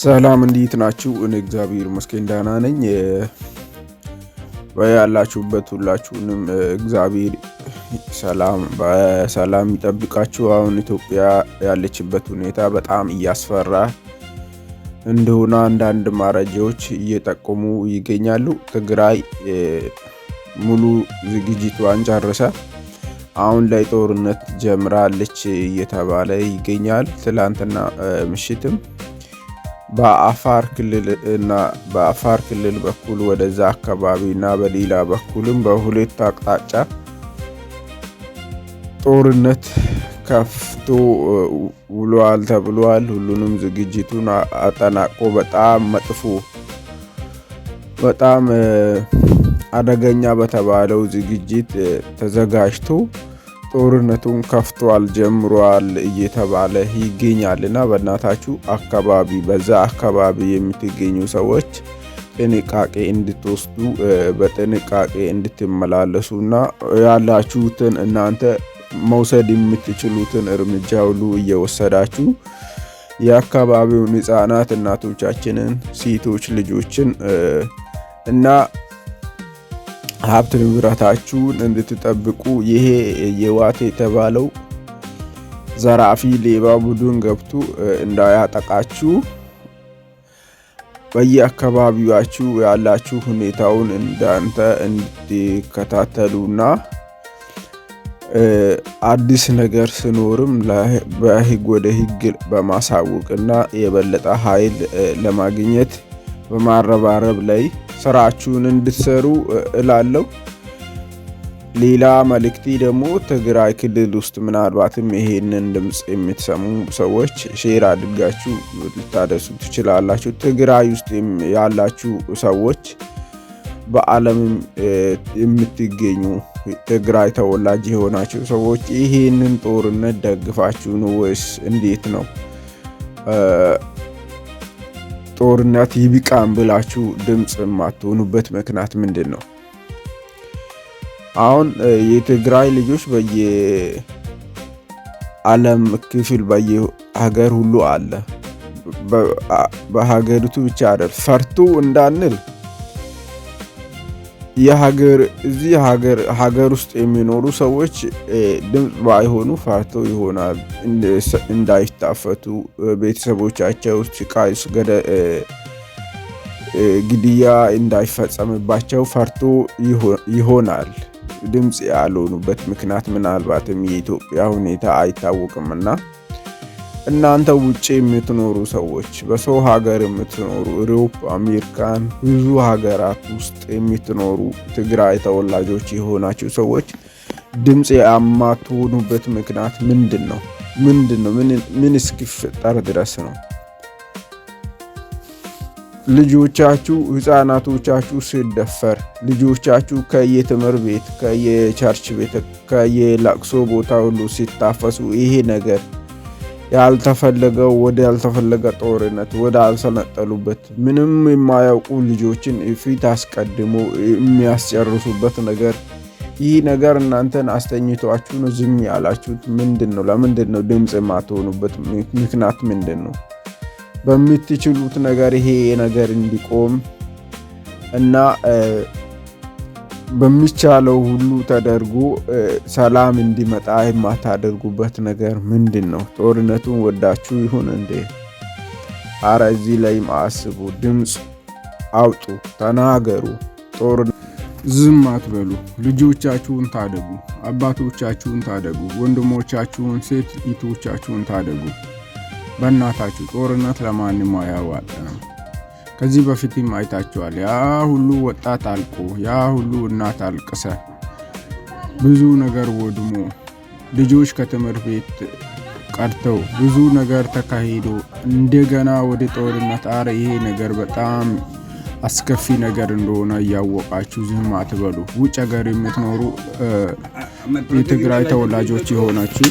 ሰላም እንዴት ናችሁ? እኔ እግዚአብሔር ይመስገን ደህና ነኝ። ያላችሁበት ሁላችሁንም እግዚአብሔር በሰላም ይጠብቃችሁ። አሁን ኢትዮጵያ ያለችበት ሁኔታ በጣም እያስፈራ እንደሆነ አንዳንድ መረጃዎች እየጠቆሙ ይገኛሉ። ትግራይ ሙሉ ዝግጅቷን ጨርሳ አሁን ላይ ጦርነት ጀምራለች እየተባለ ይገኛል። ትላንትና ምሽትም በአፋር ክልል በኩል ወደዛ አካባቢ እና በሌላ በኩልም በሁለት አቅጣጫ ጦርነት ከፍቶ ውሏል ተብሏል። ሁሉንም ዝግጅቱን አጠናቆ በጣም አደገኛ በተባለው ዝግጅት ተዘጋጅቶ ጦርነቱን ከፍቷል ጀምሯል እየተባለ ይገኛልና በእናታችሁ በዛ አካባቢ የምትገኙ ሰዎች ጥንቃቄ እንድትወስዱ በጥንቃቄ እንድትመላለሱና ያላችሁትን እናንተ መውሰድ የምትችሉትን እርምጃ ሁሉ እየወሰዳችሁ የአካባቢውን ሕፃናት እናቶቻችንን፣ ሴቶች ልጆችን እና ሀብት ንብረታችሁን እንድትጠብቁ ይሄ የዋት የተባለው ዘራፊ ሌባ ቡድን ገብቶ እንዳያጠቃችሁ በየአካባቢያችሁ ያላችሁ ሁኔታውን እንዳንተ እንድትከታተሉና አዲስ ነገር ሲኖርም በህግ ወደ ህግ በማሳወቅና የበለጠ ኃይል ለማግኘት በማረባረብ ላይ ስራችሁን እንድትሰሩ እላለሁ። ሌላ መልእክቴ ደግሞ ትግራይ ክልል ውስጥ ምናልባትም ይሄንን ድምፅ የምትሰሙ ሰዎች ሼር አድርጋችሁ ልታደርሱ ትችላላችሁ። ትግራይ ውስጥ ያላችሁ ሰዎች በዓለም የምትገኙ ትግራይ ተወላጅ የሆናችሁ ሰዎች ይሄንን ጦርነት ደግፋችሁ ነው ወይስ እንዴት ነው? ጦርነት ይብቃን ብላችሁ ድምፅ የማትሆኑበት ምክንያት ምንድን ነው? አሁን የትግራይ ልጆች በየዓለም ክፍል በየሀገር ሁሉ አለ። በሀገሪቱ ብቻ አይደል ፈርቶ እንዳንል እዚህ ሀገር ውስጥ የሚኖሩ ሰዎች ድምፅ ባይሆኑ ፈርተው ይሆናል እንዳይታፈቱ ቤተሰቦቻቸው ስቃይ ግድያ እንዳይፈጸምባቸው ፈርቶ ይሆናል ድምፅ ያልሆኑበት ምክንያት። ምናልባትም የኢትዮጵያ ሁኔታ አይታወቅምና እናንተ ውጭ የምትኖሩ ሰዎች በሰው ሀገር የምትኖሩ ዩሮፕ፣ አሜሪካን ብዙ ሀገራት ውስጥ የምትኖሩ ትግራይ ተወላጆች የሆናችሁ ሰዎች ድምፅ የማትሆኑበት ምክንያት ምንድን ነው? ምን እስኪፈጠር ድረስ ነው? ልጆቻችሁ ህፃናቶቻችሁ ሲደፈር፣ ልጆቻችሁ ከየትምህርት ቤት ከየቸርች ቤት ከየለቅሶ ቦታ ሁሉ ሲታፈሱ ይሄ ነገር ያልተፈለገው ወደ ያልተፈለገ ጦርነት ወደ አልሰነጠሉበት ምንም የማያውቁ ልጆችን ፊት አስቀድሞ የሚያስጨርሱበት ነገር ይህ ነገር እናንተን አስተኝቷችሁ ነው ዝም ያላችሁት? ምንድን ነው? ለምንድን ነው ድምፅ የማትሆኑበት ምክንያት ምንድን ነው? በምትችሉት ነገር ይሄ ነገር እንዲቆም እና በሚቻለው ሁሉ ተደርጎ ሰላም እንዲመጣ የማታደርጉበት ነገር ምንድን ነው? ጦርነቱን ወዳችሁ ይሁን እንዴ? አረ እዚህ ላይም አስቡ። ድምፅ አውጡ፣ ተናገሩ። ዝም አትበሉ። ልጆቻችሁን ታደጉ፣ አባቶቻችሁን ታደጉ፣ ወንድሞቻችሁን ሴት እህቶቻችሁን ታደጉ። በእናታችሁ ጦርነት ለማንም አያዋጣም። ከዚህ በፊትም አይታችኋል። ያ ሁሉ ወጣት አልቆ ያ ሁሉ እናት አልቅሰ ብዙ ነገር ወድሞ ልጆች ከትምህርት ቤት ቀርተው ብዙ ነገር ተካሂዶ እንደገና ወደ ጦርነት። አረ ይሄ ነገር በጣም አስከፊ ነገር እንደሆነ እያወቃችሁ ዝም አትበሉ። ውጭ ሀገር የምትኖሩ የትግራይ ተወላጆች የሆናችሁ